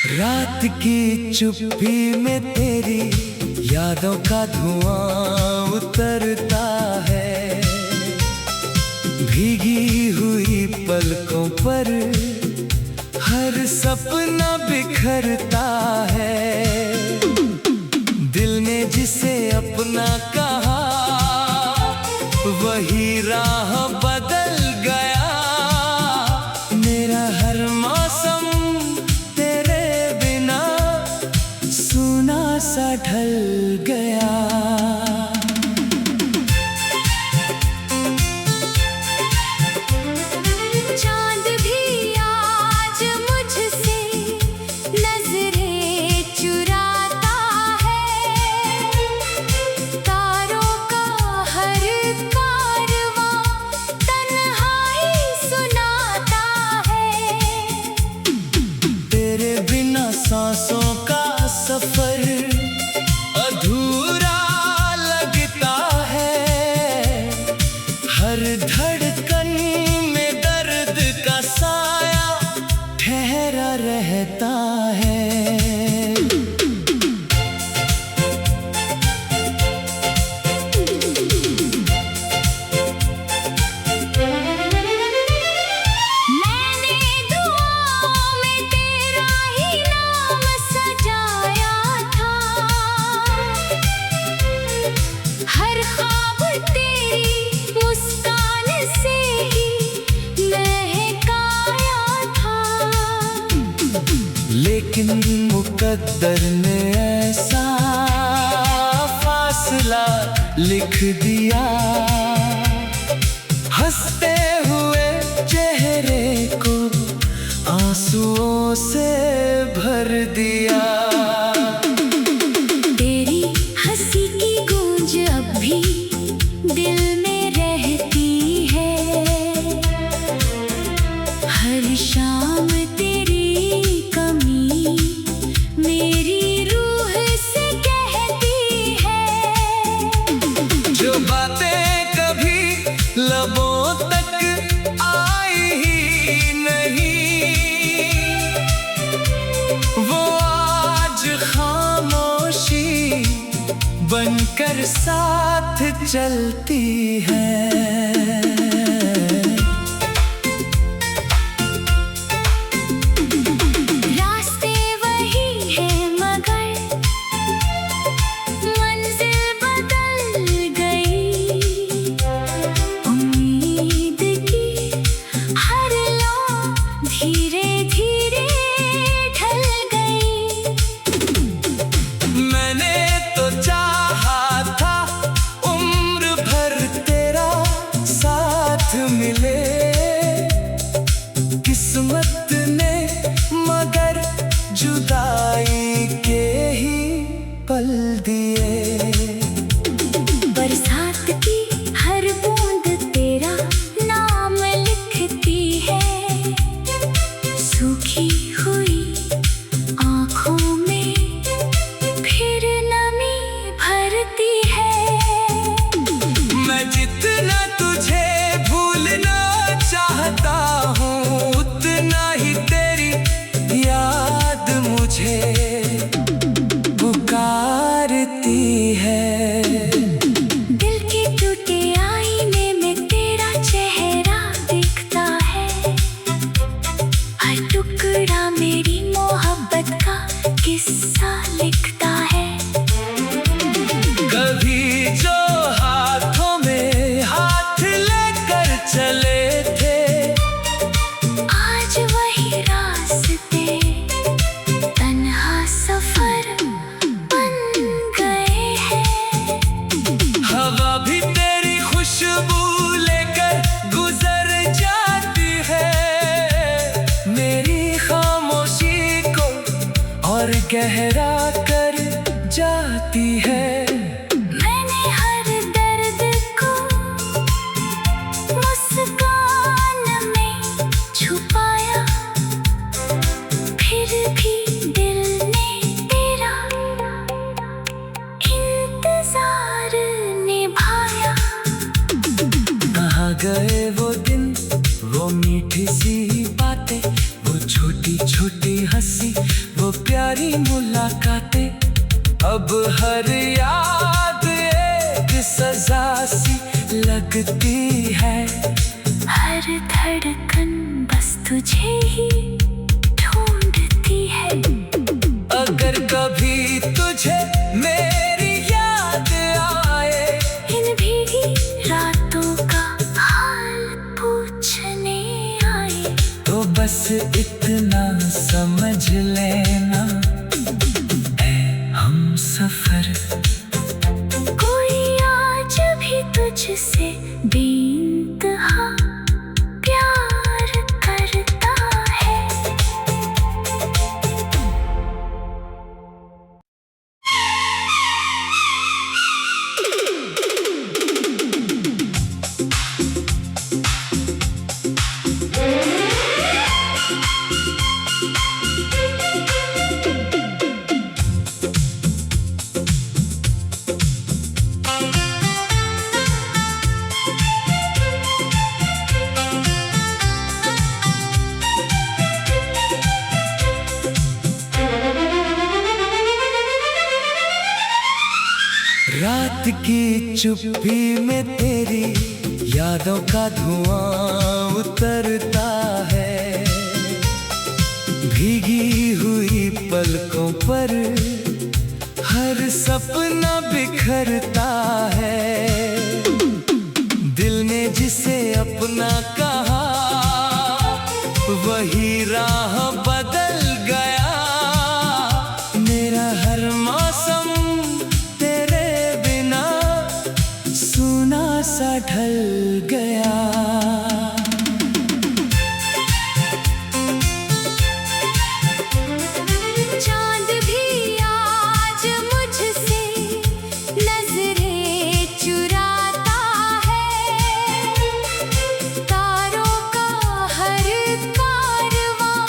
रात की चुप्पी में तेरी यादों का धुआं उतरता है। भीगी हुई पलकों पर हर सपना बिखरता है। दिल ने जिसे अपना कहा वही राह बदल गया। मेरा हर मौसम तेरे बिना सूना सा ढल गया। सांसों का सफर अधूरा लगता है। हर धड़कन में दर्द का साया ठहरा रहता है। लेकिन मुकद्दर ने ऐसा फासला लिख दिया। हंसते हुए चेहरे को आंसुओं से भर दिया। तेरी हंसी की गूंज अब भी दिल में रहती है। हर शाम तेरी मेरी रूह से कहती है। जो बातें कभी लबों तक आई ही नहीं, वो आज खामोशी बनकर साथ चलती है। मिले किस्मत ने मगर जुदाई के ही पल दिए। बरसात की हर बूंद तेरा नाम लिखती है। सूखी हुई आँखों में फिर नमी भरती है। मैं जितना तुझे चाहता हूँ उतना ही तेरी याद मुझे पुकारती है। दिल के टूटे आईने में तेरा चेहरा दिखता है। हर टुकड़ा मेरी मोहब्बत का किस्सा लिखता है। कभी जो हाथों में हाथ लेकर चले और गहरा कर जाती है। मैंने हर दर्द को मुस्कान में छुपाया। फिर भी दिल ने तेरा इंतजार निभाया। कहाँ गए वो दिन, वो मीठी सी बातें, वो छोटी छोटी हंसी, वो प्यारी मुलाकातें, अब हर याद एक सजा सी लगती है। हर धड़कन बस तुझे ही ढूंढती है। अगर कभी तुझे मेरी याद आए, इन भीगी रातों का हाल पूछने आए, तो बस इतना समझ लेना है हम सफर। कोई आज भी तुझसे बेइंतहा प्यार करता है। रात की चुप्पी में तेरी यादों का धुआं उतरता है। भीगी हुई पलकों पर हर सपना बिखरता है। दिल ने जिसे अपना कहा, वही राह बदल गया। मेरा हर मौसम तेरे बिना सूना सा ढल गया। चांद भी आज मुझसे नजरें चुराता है। तारों का हर कारवां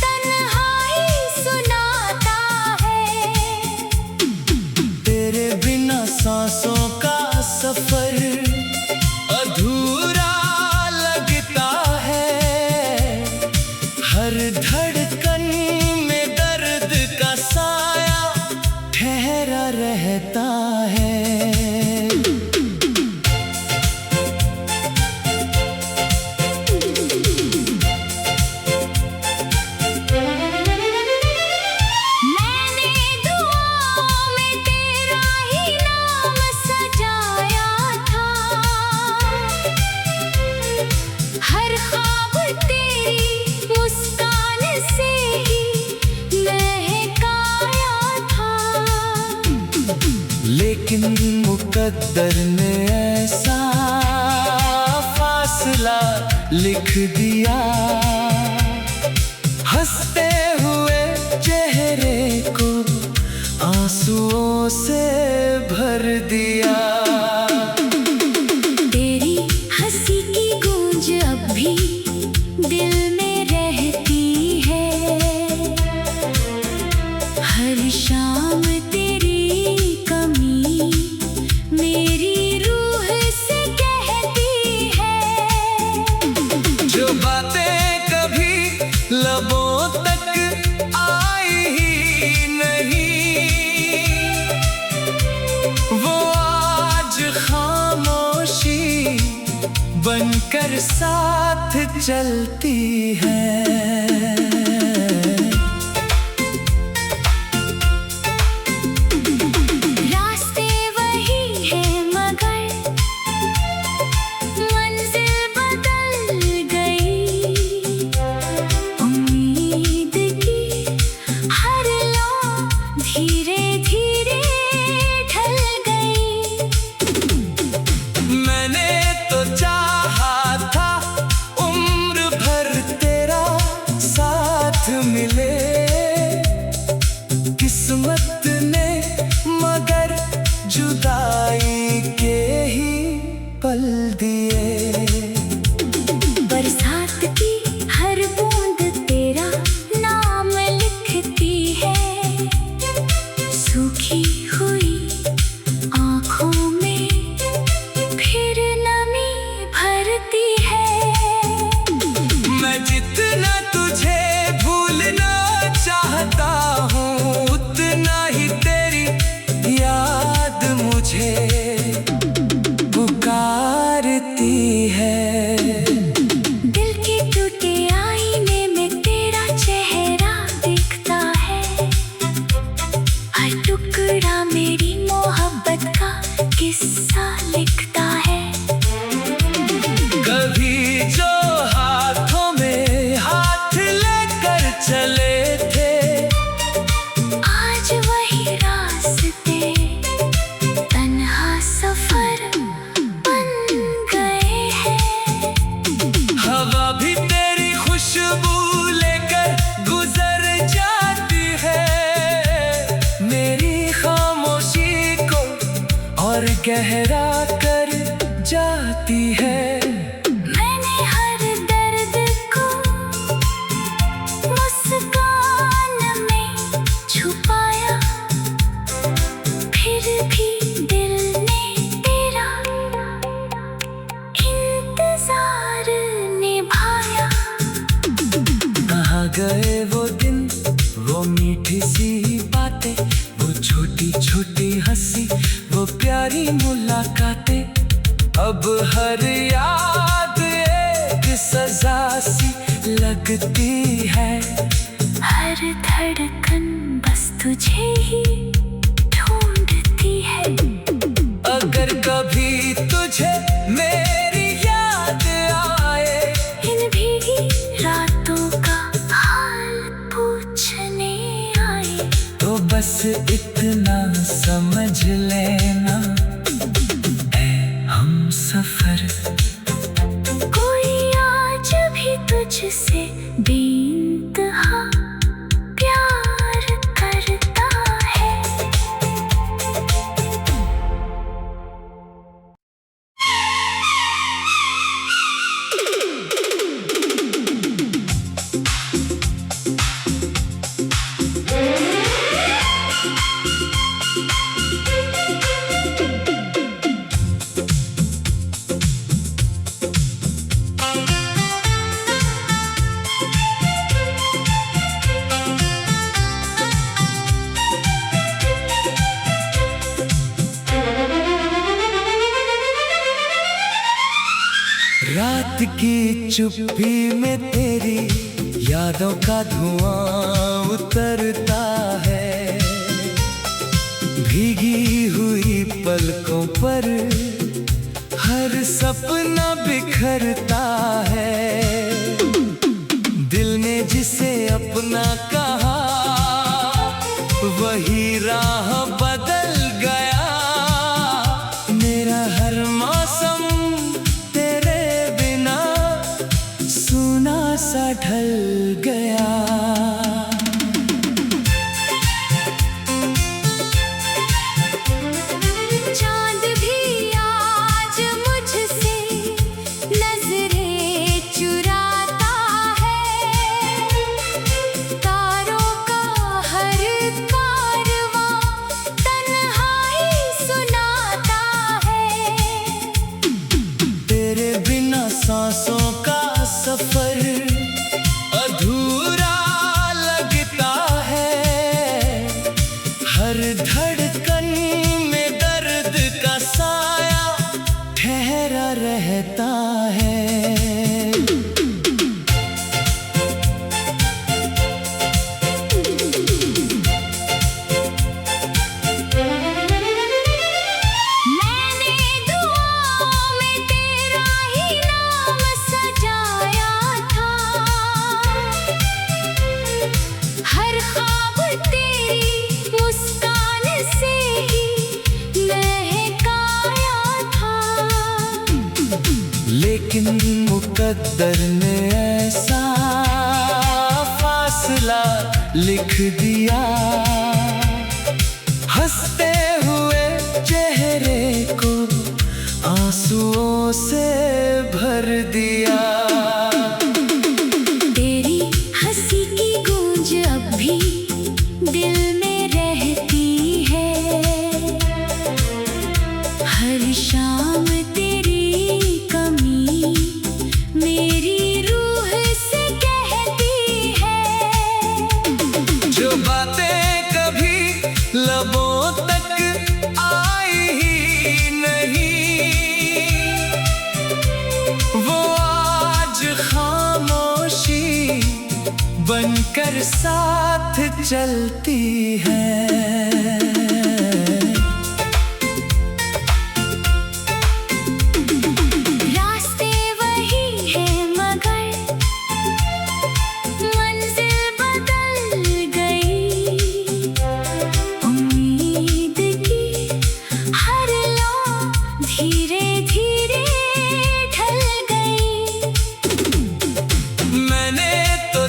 तन्हाई सुनाता है। तेरे बिना सांसों का सफर अधूरा लगता है। हर धड़कन में दर्द का साया ठहरा रहता है। मैंने दुआओं में तेरा ही नाम सजाया था। हर ख्वाब तेरी मुस्कान से ही महकाया था। लेकिन मुकद्दर ने ऐसा फासला लिख दिया। हंसते हुए चेहरे को आंसुओं से भर दिया। तेरी हंसी की गूंज अब भी दिल में रहती है। हर शाम तेरी कमी मेरी रूह से कहती है। जो बातें कभी लबों तक आई ही नहीं, वो आज खामोशी बनकर साथ चलती है। रास्ते वही है मगर मंजिल बदल गई। उम्मीद की हर लौ धीरे धीरे ढल गई। मैंने तो चाहा था उम्र भर तेरा साथ मिले। किस्मत ने मगर जुदाई के ही पल दिए। बरसात की हर बूंद तेरा नाम लिखती है। सूखी हुई आँखों में फिर नमी भरती है। मैं जितना तुझे भूलना लेकर गुजर जाती है मेरी खामोशी को और गहरा कर जाती है। मैंने हर दर्द को मुस्कान में छुपाया, फिर भी दिल ने तेरा इंतजार निभाया। कहाँ गए वो दिन, वो मीठी सी बातें, वो छोटी छोटी हंसी, वो प्यारी मुलाकातें। अब हर याद एक सजा सी लगती है। हर धड़कन बस तुझे ही ढूंढती है। अगर कभी तुझे मेरी याद आए, इन भीगी रातों का हाल पूछने आए, तो बस इतना समझ लेना है हम सफर। कोई आज भी तुझसे बेइंतहा प्यार करता है। रात की चुप्पी में तेरी यादों का धुआं उतरता है। भीगी हुई पलकों पर हर सपना बिखरता है। दिल ने जिसे अपना कहा वही राह बदल गया। मेरा हर मौसम तेरे बिना सूना सा ढल गया। चांद भी आज मुझसे नजरें चुराता है। तारों का हर कारवां तन्हाई सुनाता है। तेरे बिना सांसों का सफर अधूरा लगता है। हर धड़कन में दर्द का साया ठहरा रहता है। मैंने दुआओं में तेरा ही नाम सजाया था। हर ख्वाब तेरी मुस्कान से ही महकाया था। लेकिन मुकद्दर ने ऐसा फासला लिख दिया। हंसते हुए चेहरे को आंसुओं से भर दिया। तेरी हंसी की गूंज अब भी दिल में रहती है। हर शाम तेरी कमी मेरी रूह से कहती है। जो बातें कभी लबों तक आई ही नहीं, वो आज खामोशी बनकर साथ चलती है। रास्ते वही है मगर मंजिल बदल गई। उम्मीद की हर लौ धीरे धीरे ढल गई। मैंने तो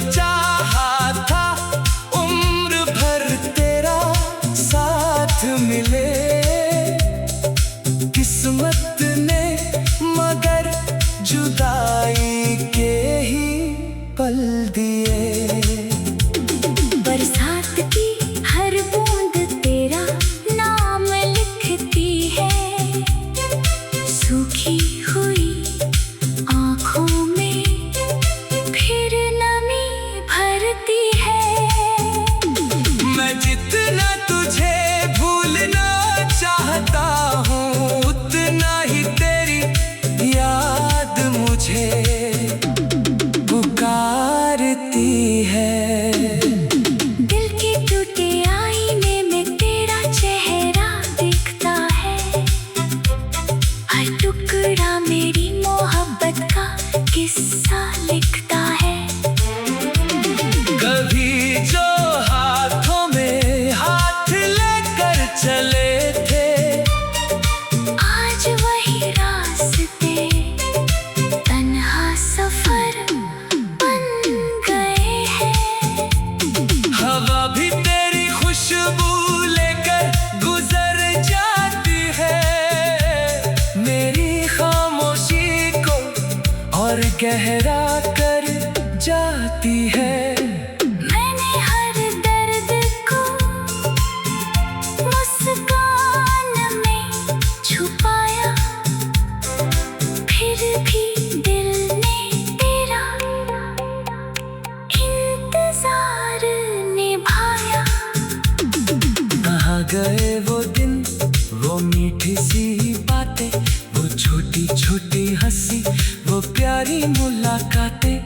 गहरा कर जाती है। मैंने हर दर्द को मुस्कान में छुपाया, फिर भी दिल ने तेरा इंतजार निभाया। कहाँ गए वो दिन, वो मीठी सी बातें, वो छोटी छोटी हंसी, वो प्यारी मुलाकातें।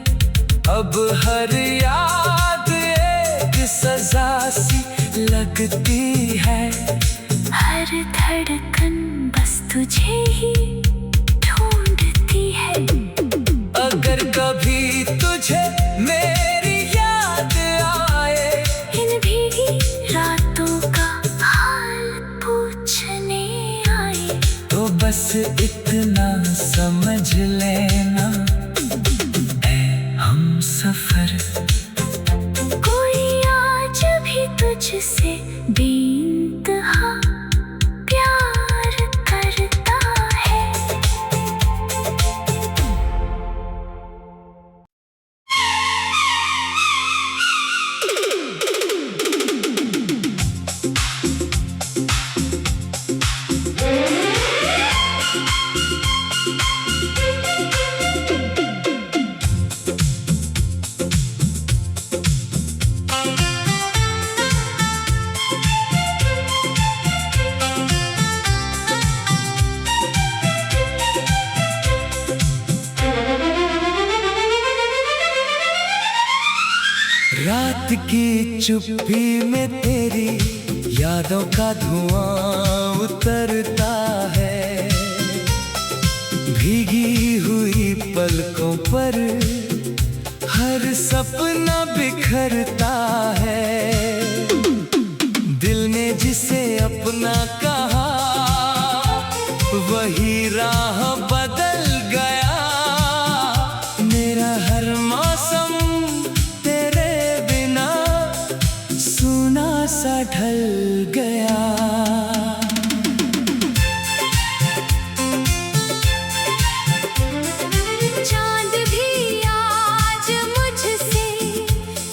अब हर याद एक सजा सी लगती है। हर धड़कन बस तुझे ही ढूंढती है। अगर कभी तुझे मेरी याद आए, इन भीगी रातों का हाल पूछने आए, तो बस इतना समझ लेना है हम सफर। कोई आज भी तुझसे बेइंतहा प्यार करता है। रात की चुप्पी में तेरी यादों का धुआं उतरता है। भीगी हुई पलकों पर हर सपना बिखरता है। दिल ने जिसे अपना कहा, वही राह बदल गया। मेरा हर मौसम तेरे बिना सूना सा ढल गया। चांद भी आज मुझसे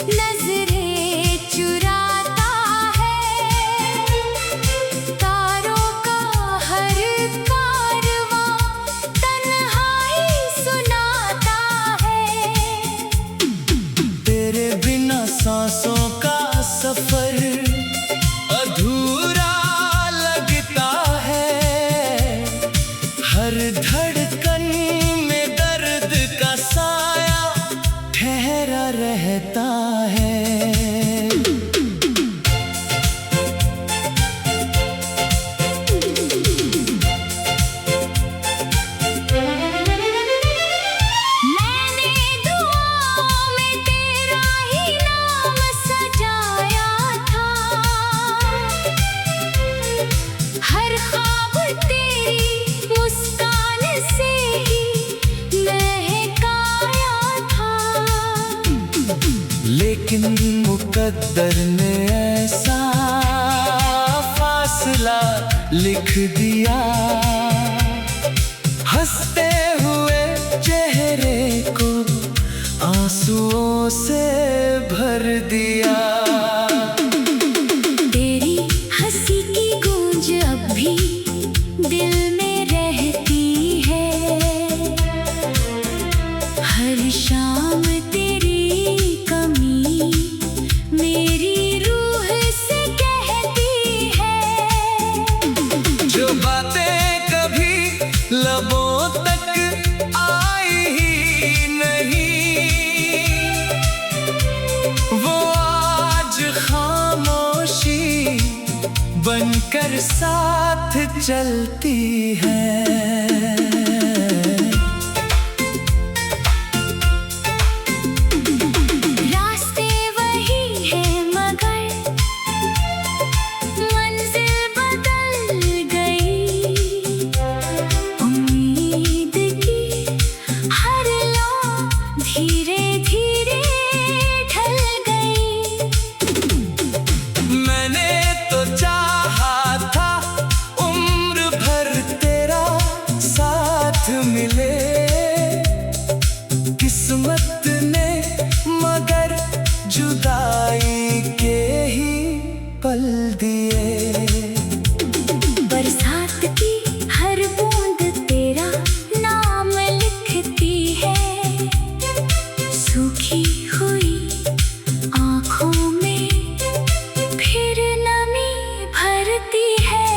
नजरें चुराता है। तारों का हर कारवां तन्हाई सुनाता है। तेरे बिना सांसों का सफर अधूरा लगता है। हर धड़कन में दर्द का साया ठहरा रहता है। मैंने दुआओं में तेरा ही नाम सजाया था। हर ख्वाब तेरी मुस्कान से ही महकाया था। लेकिन मुकद्दर ने ऐसा फासला लिख दिया। हंसते हुए चेहरे को आंसुओं से भर दिया। तेरी हंसी की गूंज अब भी दिल में रहती है। हर शाम तेरी कमी मेरी रूह से कहती है। जो बातें कभी लबों तक आई ही नहीं, वो आज खामोशी बनकर साथ चलती है। रास्ते वही है मगर मंजिल बदल गई। उम्मीद की हर लौ धीरे धीरे ढल गई। मैंने तो चाहा था उम्र भर तेरा साथ जुदाई के ही पल दिए। बरसात की हर बूंद तेरा नाम लिखती है, सूखी हुई आँखों में फिर नमी भरती है।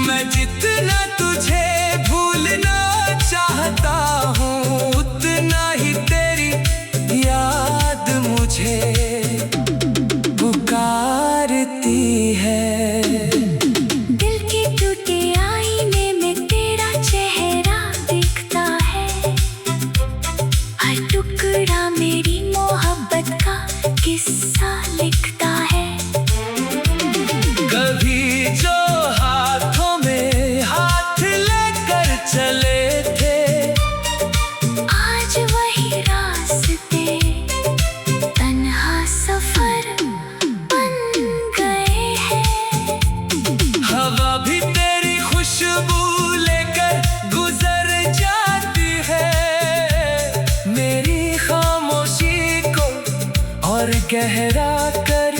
मैं जितना तुझे भूलना चाहता हूँ, उतना ही तेरी याद मुझे पुकारती है। दिल के टूटे आईने में तेरा चेहरा दिखता है, हर टुकड़ा मेरी मोहब्बत का किस्सा लिखता है। कभी जो हाथों में हाथ लेकर चले थे, आज वही रास्ते तन्हा सफर बन गए हैं। हवा भी तेरी खुशबू लेकर गुजर जाती है, मेरी खामोशी को और गहरा कर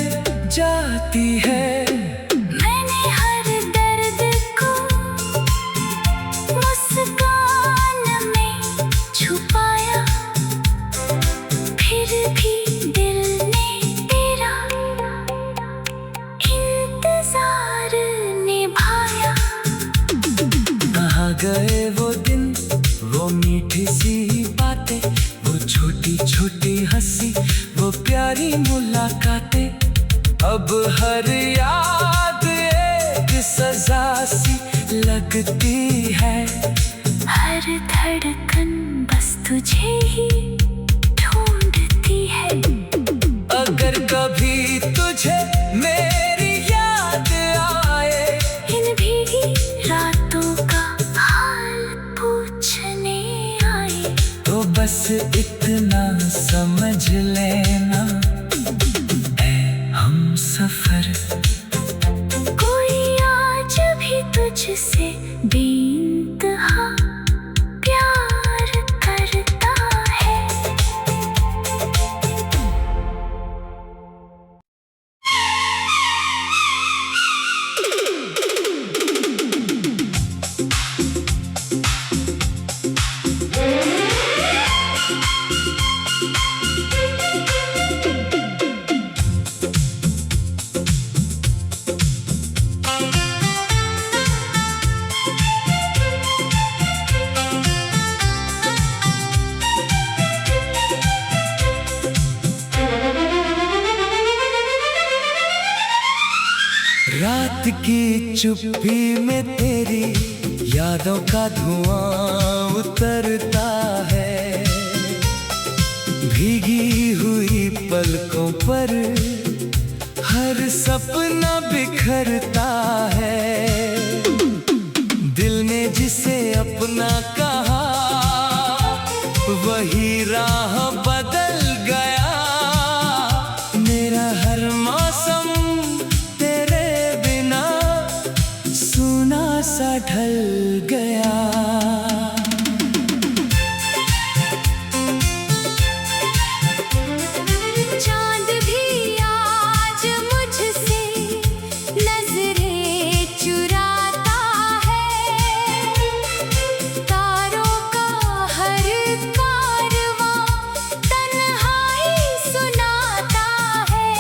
जाती है। मैंने हर दर्द को मुस्कान में छुपाया, फिर भी दिल ने तेरा इंतजार निभाया। कहाँ गए वो दिन, वो मीठी सी बातें, वो छोटी छोटी हंसी, वो प्यारी मुलाकातें। अब हर याद एक सजा सी लगती है। हर धड़कन बस तुझे ही ढूंढती है। अगर कभी तुझे मेरी याद आए, इन भीगी रातों का हाल पूछने आए, तो बस इतना समझ लेना है हम सफर। कोई आज भी तुझसे बेइंतहा प्यार करता है। रात की चुप्पी में तेरी यादों का धुआं उतरता है, भीगी हुई पलकों पर हर सपना बिखरता है। दिल ने जिसे अपना कहा, वही राह बदल गया। मेरा हर मौसम तेरे बिना सूना सा ढल गया। चांद भी आज मुझसे नजरें चुराता है, तारों का हर कारवां तन्हाई सुनाता है।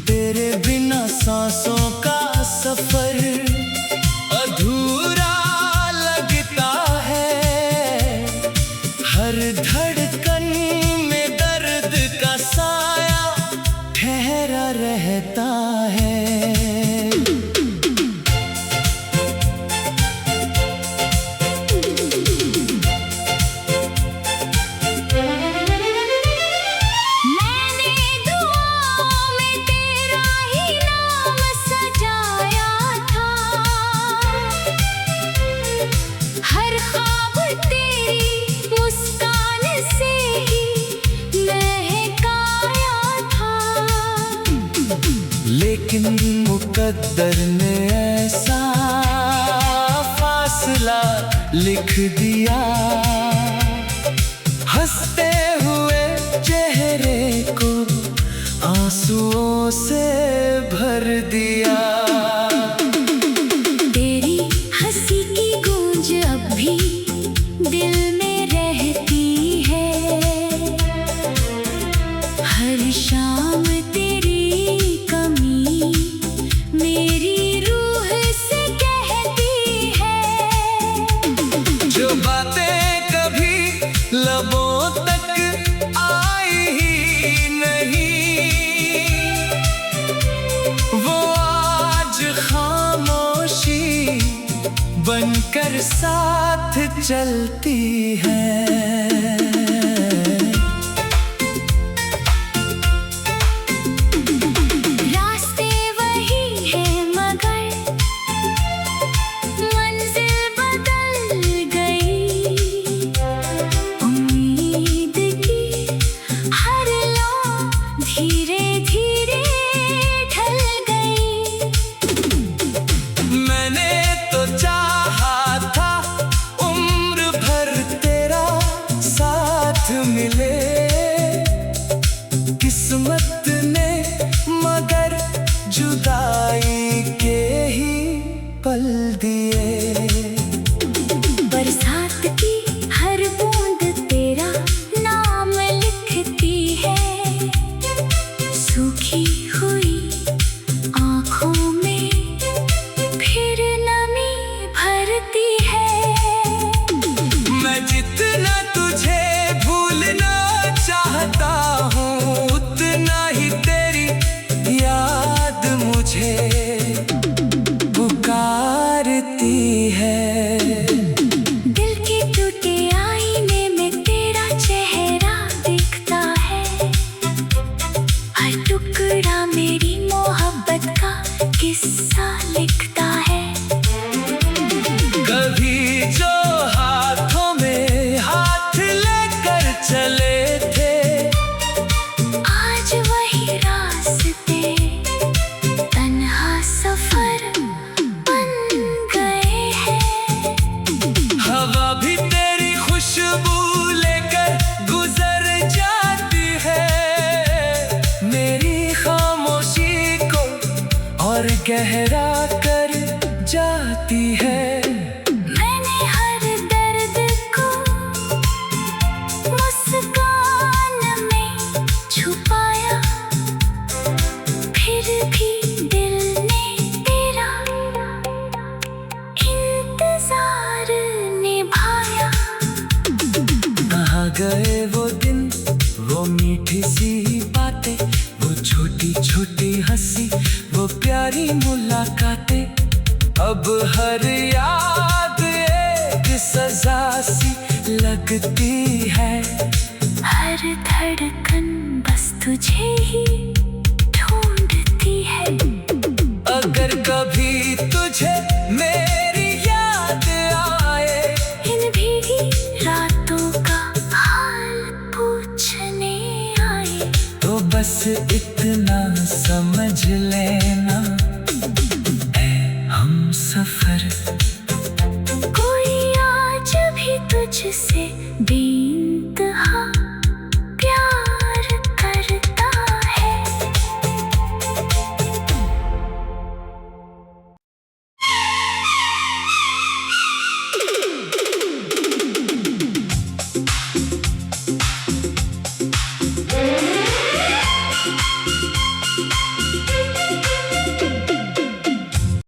तेरे बिना सांसों का सफर अधूरा लगता है, हर धड़कन में दर्द का साया ठहरा रहता है। मैंने दुआओं में तेरा ही नाम सजाया था, हर ख्वाब तेरी मुस्कान से ही महकाया था। लेकिन मुकद्दर ने ऐसा फासला लिख दिया, हंसते हुए चेहरे को आंसुओं से भर दिया। तेरी हंसी की गूंज अब भी दिल में रहती है। हर शाम तेरी कमी मेरी रूह से कहती है। जो बातें कभी लबों तक आई ही नहीं, वो आज खामोशी बनकर साथ चलती है। रास्ते वही है मगर मंजिल बदल गई। उम्मीद की हर लौ धीरे धीरे ढल गई। मैंने तो चाहा था उम्र भर तेरा साथ मिले, किस्मत ने मगर जुदाई के ही पल दिए। बरसात की हर बूंद तेरा नाम लिखती है। सूखी हुई आँखों में फिर नमी भरती है। मैं जितना तुझे भूलना चाहता हूँ, उतना ही तेरी याद मुझे पुकारती है। दिल के टूटे आईने में तेरा चेहरा दिखता है। हर टुकड़ा मेरी मोहब्बत का किस्सा लिखता है। कभी जो हाथों में हाथ लेकर चले थे, आज वही रास्ते तन्हा सफर बन गए हैं। हवा भी तेरी खुशबू लेकर गुजर जाती है। मेरी खामोशी को और गहरा कर जाती है। मैंने हर दर्द को मुस्कान में छुपाया, फिर भी दिल ने तेरा इंतजार निभाया। कहाँ गए वो दिन, वो मीठी सी बातें, वो छोटी छोटी हंसी, वो प्यारी मुलाकातें। अब हर याद एक सजा सी लगती है। हर धड़कन बस तुझे ही ढूंढती है। अगर कभी तुझे मेरी याद आए, इन भीगी रातों का हाल पूछने आए, तो बस इतना समझ लेना है हम सफर। कोई आज भी तुझसे